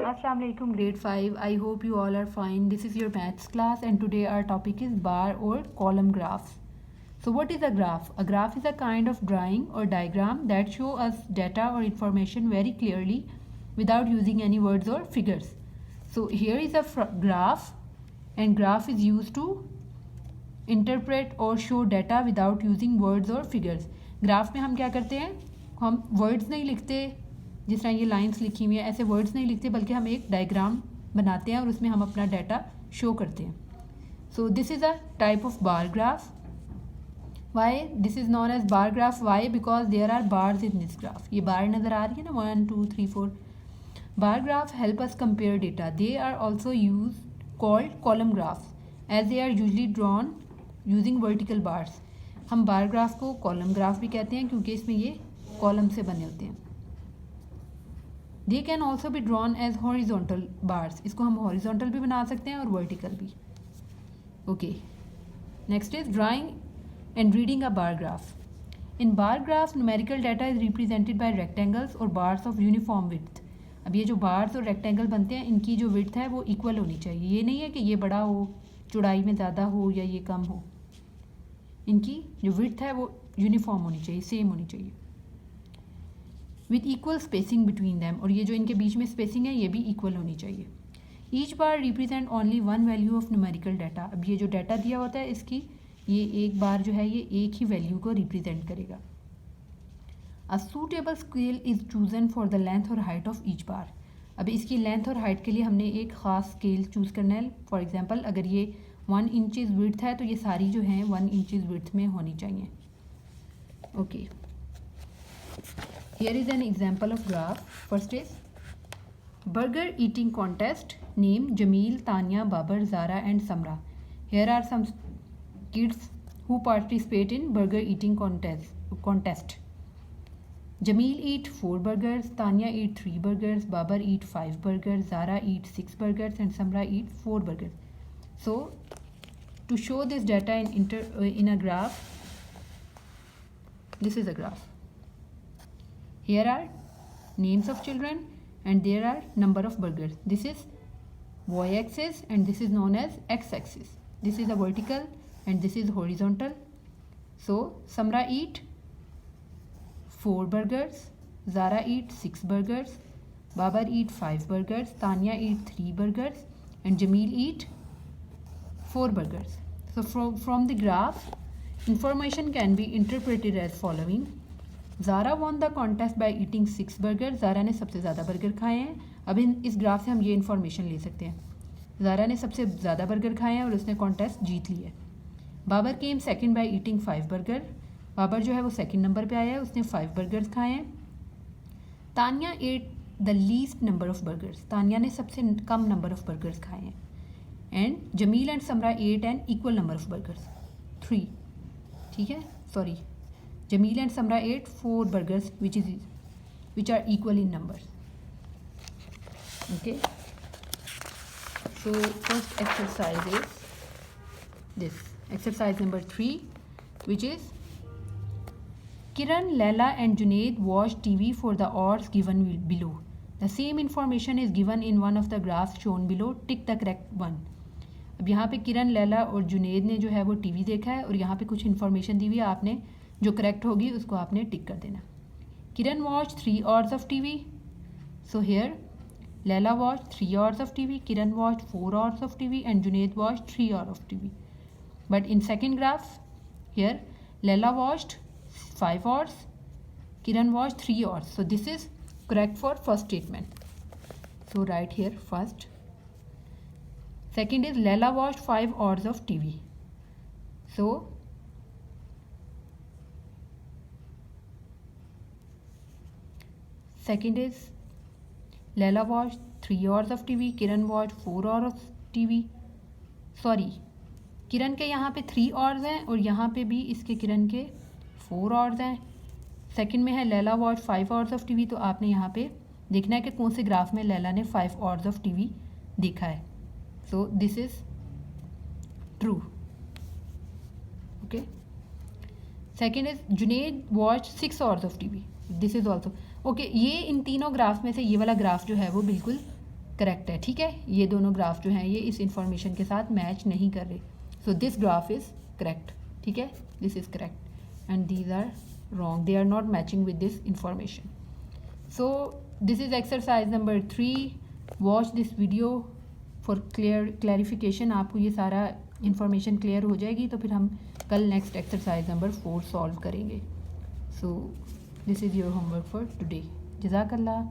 Assalamu alaikum grade 5. I hope you all are fine. This is your maths class and today our topic is bar or column graphs. So what is a graph? A graph is a kind of drawing or diagram that show us data or information very clearly without using any words or figures. So here is a graph and graph is used to interpret or show data without using words or figures. Graph में हम क्या करते हैं, हम words नहीं लिखते जिस तरह ये लाइंस लिखी हुई है, ऐसे वर्ड्स नहीं लिखते बल्कि हम एक डायग्राम बनाते हैं और उसमें हम अपना डाटा शो करते हैं. So this is a type of bar graph. Why this is known as bar graph? Why? Because there are bars in this graph. ये बार नज़र आ रही है ना, 1 2 3 4. Bar graph help us compare data. They are also use called column graphs as they are usually drawn using vertical bars. हम bar graph को column graph भी कहते हैं क्योंकि इसमें ये कॉलम से बने होते हैं. They can also be drawn as horizontal bars. इसको हम हॉरिजॉन्टल भी बना सकते हैं और वर्टिकल भी. Okay, next is drawing and reading a bar graph. In bar graph numerical data is represented by rectangles और बार्स ऑफ यूनिफॉर्म विड्थ. अब ये जो बार्स और रेक्टेंगल बनते हैं इनकी जो विड्थ है वो इक्वल होनी चाहिए. ये नहीं है कि ये बड़ा हो, चौड़ाई में ज़्यादा हो या ये कम हो. इनकी जो विड्थ है वो यूनिफॉर्म होनी चाहिए, सेम होनी चाहिए, with equal spacing between them. और ये जो इनके बीच में स्पेसिंग है ये भी इक्वल होनी चाहिए. Each bar represent only one value of numerical data. अब ये जो डाटा दिया होता है इसकी ये एक बार जो है ये एक ही वैल्यू को रिप्रेजेंट करेगा. A suitable scale is chosen for the length और हाइट ऑफ ईच बार. अब इसकी लेंथ और हाइट के लिए हमने एक ख़ास स्केल चूज़ करना है. फॉर एग्जांपल अगर ये 1 इंचज़ विड्थ है तो ये सारी जो हैं 1 इंचज़ विड्थ में होनी चाहिए. Okay, here is an example of graph. First is burger eating contest. Name Jamil, Tanya, Babar, Zara and Samra. Here are some kids who participate in burger eating contest. Jamil eat 4 burgers, Tanya eat 3 burgers, Babar eat 5 burgers, Zara eat 6 burgers and Samra eat 4 burgers. So to show this data in a graph, this is a graph. Here are names of children and there are number of burgers. This is y-axis and this is known as x-axis. This is a vertical and this is horizontal. So Samra eat 4 burgers, Zara eat 6 burgers, Babar eat 5 burgers, Tanya eat 3 burgers and Jamil eat 4 burgers. So from the graph, information can be interpreted as following. Zara won the contest by eating 6 burger. Zara ने सबसे ज़्यादा burger खाए हैं. अब इस graph से हम ये इन्फॉर्मेशन ले सकते हैं. ज़ारा ने सबसे ज़्यादा बर्गर खाए हैं और उसने कॉन्टेस्ट जीत लिया है. Babar came second by eating 5 burger. Babar जो है वो सेकंड नंबर पे आया है, उसने 5 बर्गर्स खाए हैं. Tania ate the least number of burgers. Tania ने सबसे कम नंबर ऑफ बर्गर्स खाए हैं. And Jamil and Samra ate and equal number of burgers 3. ठीक है, sorry, Jamil and Samra ate 4 burgers which are equal in numbers. Okay. So first exercise is this. Exercise number 3, which is Kiran, Laila and Junaid watched TV for the hours given below. The same information is given in one of the graphs shown below. Tick the correct one. अब यहाँ पे किरण, लैला और जुनेद ने जो है वो TV देखा है और यहाँ पे कुछ इन्फॉर्मेशन दी हुई है. आपने जो करेक्ट होगी उसको आपने टिक कर देना. Kiran watch 3 hours of TV. So here Laila watch 3 hours of TV, Kiran watch 4 hours of TV and Junaid watch 3 hours of TV. But in second graph here Laila watched 5 hours, Kiran watch 3 hours. So this is correct for first statement. So right here first. Second is Laila watched 5 hours of TV. So second is Laila watched 3 hours of TV, Kiran watched 4 hours of TV. Sorry, किरण के यहाँ पे 3 hours हैं और यहाँ पे भी इसके किरण के 4 hours हैं. सेकंड में है Laila watch 5 hours of TV. तो आपने यहाँ पे देखना है कि कौन से ग्राफ में लैला ने 5 hours ऑफ टीवी देखा है. सो this is true. Okay. Second is Junaid watch 6 hours of TV. This is also okay. ये इन तीनों ग्राफ में से ये वाला ग्राफ जो है वो बिल्कुल करेक्ट है, ठीक है। ये दोनों ग्राफ जो हैं ये इस इंफॉर्मेशन के साथ मैच नहीं कर रहे, so this graph is correct, ठीक है, this is correct and these are wrong, they are not matching with this information. So this is exercise number 3। Watch this video for clarification. आपको ये सारा इंफॉर्मेशन क्लियर हो जाएगी तो फिर हम कल नेक्स्ट एक्सरसाइज नंबर 4 सॉल्व करेंगे। So this is your homework for today. जज़ाकल्लाह।